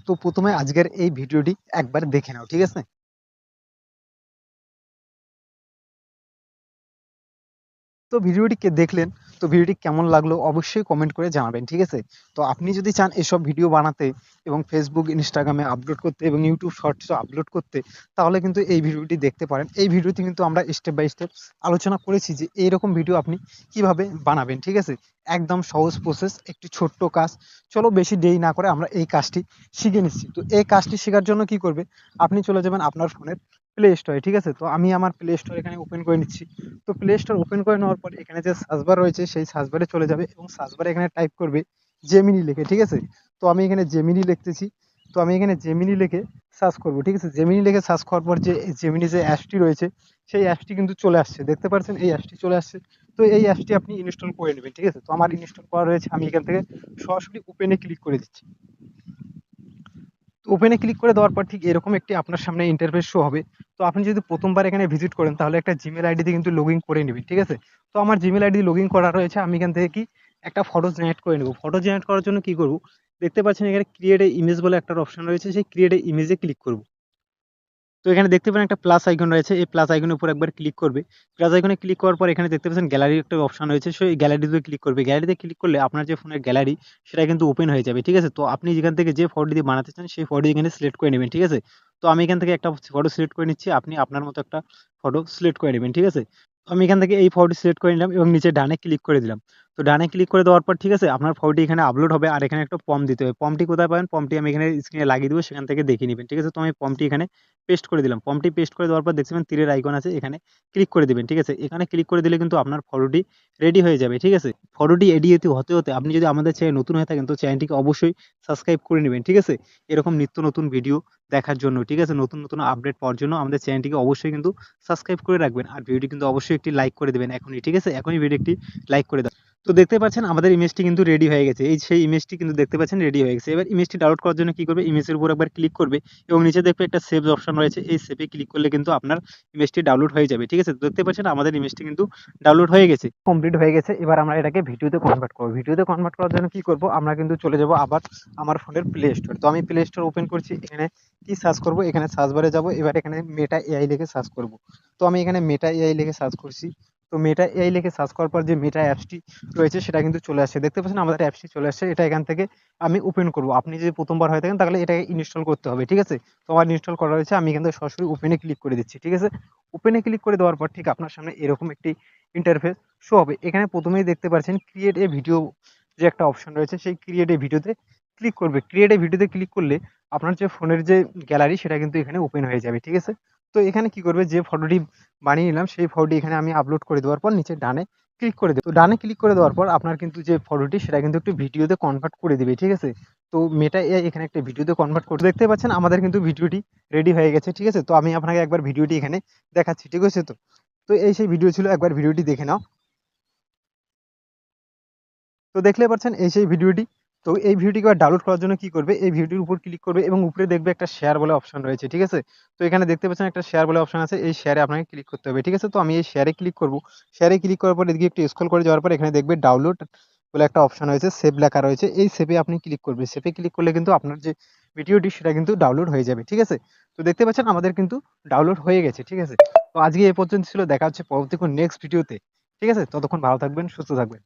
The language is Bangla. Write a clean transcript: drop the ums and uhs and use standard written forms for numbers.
তো প্রথমে আজকের এই ভিডিওটি একবার দেখে নাও, ঠিক আছে? তো ভিডিওটি দেখলেন, তো ভিডিওটি কেমন লাগলো অবশ্যই কমেন্ট করে জানাবেন, ঠিক আছে? তো আপনি যদি চান এসব ভিডিও বানাতে এবং ফেসবুক ইনস্টাগ্রামে আপলোড করতে এবং ইউটিউব শর্টসে আপলোড করতে, তাহলে কিন্তু এই ভিডিওটি দেখতে পারেন। এই ভিডিওতে কিন্তু আমরা স্টেপ বাই স্টেপ আলোচনা করেছি যে এইরকম ভিডিও আপনি কিভাবে বানাবেন, ঠিক আছে? একদম সহজ প্রসেস, একটি ছোট্ট কাজ। চলো বেশি দেরি না করে আমরা এই কাজটি শিখে নিচ্ছি। তো এই কাজটি শেখার জন্য কি করবে, আপনি চলে যাবেন আপনার ফোনের প্লে স্টোরে, ঠিক আছে? তো আমি আমার প্লে স্টোর এখানে ওপেন করে নিচ্ছি। তো প্লে স্টোর ওপেন করে নেওয়ার পর এখানে যে সার্চ বার রয়েছে সেই সার্চ বারে চলে যাবে এবং সার্চ বারে এখানে টাইপ করবে জেমিনি লিখে, ঠিক আছে? তো আমি এখানে জেমিনি লিখতেছি। তো আমি এখানে জেমিনি লিখে সার্চ করব, ঠিক আছে? জেমিনি লিখে সার্চ করার পর যে জেমিনি যে অ্যাপসটি রয়েছে সেই অ্যাপসটি কিন্তু চলে আসছে, দেখতে পাচ্ছেন এই অ্যাপসটি চলে আসছে। তো এই অ্যাপসটি আপনি ইনস্টল করে নেবেন, ঠিক আছে? তো আমার ইনস্টল করা রয়েছে, আমি এখান থেকে সরাসরি ওপেনে ক্লিক করে দিচ্ছি। ওপেনে ক্লিক করে দেওয়ার পর ঠিক এরকম একটি আপনার সামনে ইন্টারফেস শো হবে। তো আপনি যদি প্রথমবার এখানে ভিজিট করেন তাহলে একটা জিমেল আইডি দিয়ে কিন্তু লগ ইন করে নেবেন, ঠিক আছে? তো আমার জিমেল আইডি লগ ইন করা রয়েছে, আমি এখান থেকে কি একটা ফটো জেনারেট করে নেব। ফটো জেনারেট করার জন্য কি করব, দেখতে পাচ্ছেন এখানে ক্রিয়েট এ ইমেজ বলে একটা অপশন রয়েছে, সেই ক্রিয়েট এ ইমেজে ক্লিক করব। তো এখানে দেখতে পারেন একটা প্লাস আইকন রয়েছে, এই প্লাস আইকনের উপর একবার ক্লিক করবে। প্লাস আইকনে ক্লিক করার পর এখানে দেখতে পাচ্ছেন গ্যালারির একটা অপশন রয়েছে, সেই গ্যালারিতে ক্লিক করবে। গ্যালারিতে ক্লিক করলে আপনার যে ফোনের গ্যালারি সেটা কিন্তু ওপেন হয়ে যাবে, ঠিক আছে? তো আপনি যেখান থেকে যে ফটোটি দিয়ে বানাতে চান সেই ফটোটি এখানে সিলেক্ট করে নেবেন, ঠিক আছে? তো আমি এখান থেকে একটা ফটো সিলেক্ট করে নিচ্ছি, আপনি আপনার মতো একটা ফটো সিলেক্ট করে নেবেন, ঠিক আছে? তো আমি এখান থেকে এই ফটোটি সিলেক্ট করে নিলাম এবং নিচে ডানে ক্লিক করে দিলাম। তো ডানে ক্লিক করে দেওয়ার পর ঠিক আছে, আপনার ফটোটি এখানে আপলোড হবে আর এখানে একটা ফর্ম দিতে হবে। ফর্মটি কোথায় পাবেন, ফর্মটি আমি এখানে স্ক্রিনে লাগিয়ে দেবো, সেখান থেকে দেখে নেবেন, ঠিক আছে? তো আমি ফর্মটি এখানে পেস্ট করে দিলাম। ফর্মটি পেস্ট করে দেওয়ার পর দেখবেন তীরের আইকন আছে, এখানে ক্লিক করে দিবেন, ঠিক আছে? এখানে ক্লিক করে দিলে কিন্তু আপনার ফটোটি রেডি হয়ে যাবে, ঠিক আছে? ফটোটি এডিট হতে হতে আপনি যদি আমাদের চ্যানেলে নতুন হয়ে থাকেন তো চ্যানেলটিকে অবশ্যই সাবস্ক্রাইব করে নেবেন, ঠিক আছে? এরকম নিত্য নতুন ভিডিও দেখার জন্য, ঠিক আছে? নতুন নতুন আপডেট পাওয়ার জন্য আমাদের চ্যানেলটিকে অবশ্যই কিন্তু সাবস্ক্রাইব করে রাখবেন আর ভিডিওটি কিন্তু অবশ্যই একটি লাইক করে দেবেন এখনই, ঠিক আছে? এখনই ভিডিও একটি লাইক করে দাও। তো দেখতে পাচ্ছেন আমাদের ইমেজটি কিন্তু রেডি হয়ে গেছে, এই সেই ইমেজটি কিন্তু দেখতে পাচ্ছেন রেডি হয়ে গেছে। এবার ইমেজটি ডাউনলোড করার জন্য কি করবে, ইমেজের উপর একবার ক্লিক করবে এবং নিচে দেখবে একটা সেভ অপশন রয়েছে, এই সেভে ক্লিক করলে কিন্তু আপনার ইমেজটি ডাউনলোড হয়ে যাবে, ঠিক আছে? তো দেখতে পাচ্ছেন আমাদের ইমেজটি কিন্তু ডাউনলোড হয়ে গেছে, কমপ্লিট হয়ে গেছে। এবার আমরা এটাকে ভিডিওতে কনভার্ট করবো। ভিডিওতে কনভার্ট করার জন্য কি করব, আমরা কিন্তু চলে যাব আবার আমার ফোনের প্লে স্টোর। তো আমি প্লে স্টোর ওপেন করছি, এখানে কি সার্চ করব, এখানে সার্চ বারে যাব, এবার এখানে মেটা এআই লিখে সার্চ করব। তো আমি এখানে মেটা এআই লিখে সার্চ করছি। তো মেটা এআই লিখে সার্চ করার পর যে মেটা অ্যাপসটি রয়েছে সেটা কিন্তু চলে আসছে, দেখতে পাচ্ছেন আমাদের অ্যাপসটি চলে আসছে। এটা এখান থেকে আমি ওপেন করব। আপনি যদি প্রথমবার হয়ে থাকেন তাহলে এটাকে ইনস্টল করতে হবে, ঠিক আছে? তো আমার ইনস্টল করা রয়েছে, আমি এখান থেকে সরাসরি ওপেনে ক্লিক করে দিচ্ছি, ঠিক আছে? ওপেনে ক্লিক করে দেওয়ার পর ঠিক আপনার সামনে এরকম একটি ইন্টারফেস শো হবে। এখানে প্রথমেই দেখতে পাচ্ছেন ক্রিয়েট এ ভিডিও যে একটা অপশন রয়েছে, সেই ক্রিয়েট এ ভিডিওতে ক্লিক করবে। ক্রিয়েট এ ভিডিওতে ক্লিক করলে আপনার যে ফোনের যে গ্যালারি সেটা কিন্তু এখানে ওপেন হয়ে যাবে, ঠিক আছে? তো এখানে কি করবে, যে ফটোটি বানিয়ে নিলাম সেই ফটোটি এখানে আমি আপলোড করে দেওয়ার পর নিচে ডানে ক্লিক করে দেব। তো ডানে ক্লিক করে দেওয়ার পর আপনার কিন্তু যে ফটোটি সেটা কিন্তু একটু ভিডিওতে কনভার্ট করে দিবে, ঠিক আছে? তো মেটা এআই এখানে একটা ভিডিওতে কনভার্ট করতে, দেখতে পাচ্ছেন আমাদের কিন্তু ভিডিওটি রেডি হয়ে গেছে, ঠিক আছে? তো আমি আপনাকে একবার ভিডিওটি এখানে দেখাচ্ছি, ঠিক আছে? তো তো এই সেই ভিডিও ছিল, একবার ভিডিওটি দেখে নাও। তো দেখলে পাচ্ছেন এই সেই ভিডিওটি। তো এই ভিডিওটিকে আবার ডাউনলোড করার জন্য কি করবে, এই ভিডিওর উপর ক্লিক করবে এবং উপরে দেখবে একটা শেয়ার বলে অপশন রয়েছে, ঠিক আছে? তো এখানে দেখতে পাচ্ছেন একটা শেয়ার বলে অপশন আছে, এই শেয়ারে আপনাকে ক্লিক করতে হবে, ঠিক আছে? তো আমি এই শেয়ারে ক্লিক করব। শেয়ারে ক্লিক করার পর এদিকে একটু স্ক্রল করে যাওয়ার পর এখানে দেখবে ডাউনলোড বলে একটা অপশন রয়েছে, সেভ লেখা রয়েছে, এই সেভে আপনি ক্লিক করবে। সেভে ক্লিক করলে কিন্তু আপনার যে ভিডিওটি সেটা কিন্তু ডাউনলোড হয়ে যাবে, ঠিক আছে? তো দেখতে পাচ্ছেন আমাদের কিন্তু ডাউনলোড হয়ে গেছে, ঠিক আছে? তো আজকে এই পর্যন্ত ছিল, দেখা হচ্ছে পরবর্তী কোন নেক্সট ভিডিওতে, ঠিক আছে? ততক্ষণ ভালো থাকবেন, সুস্থ থাকবেন।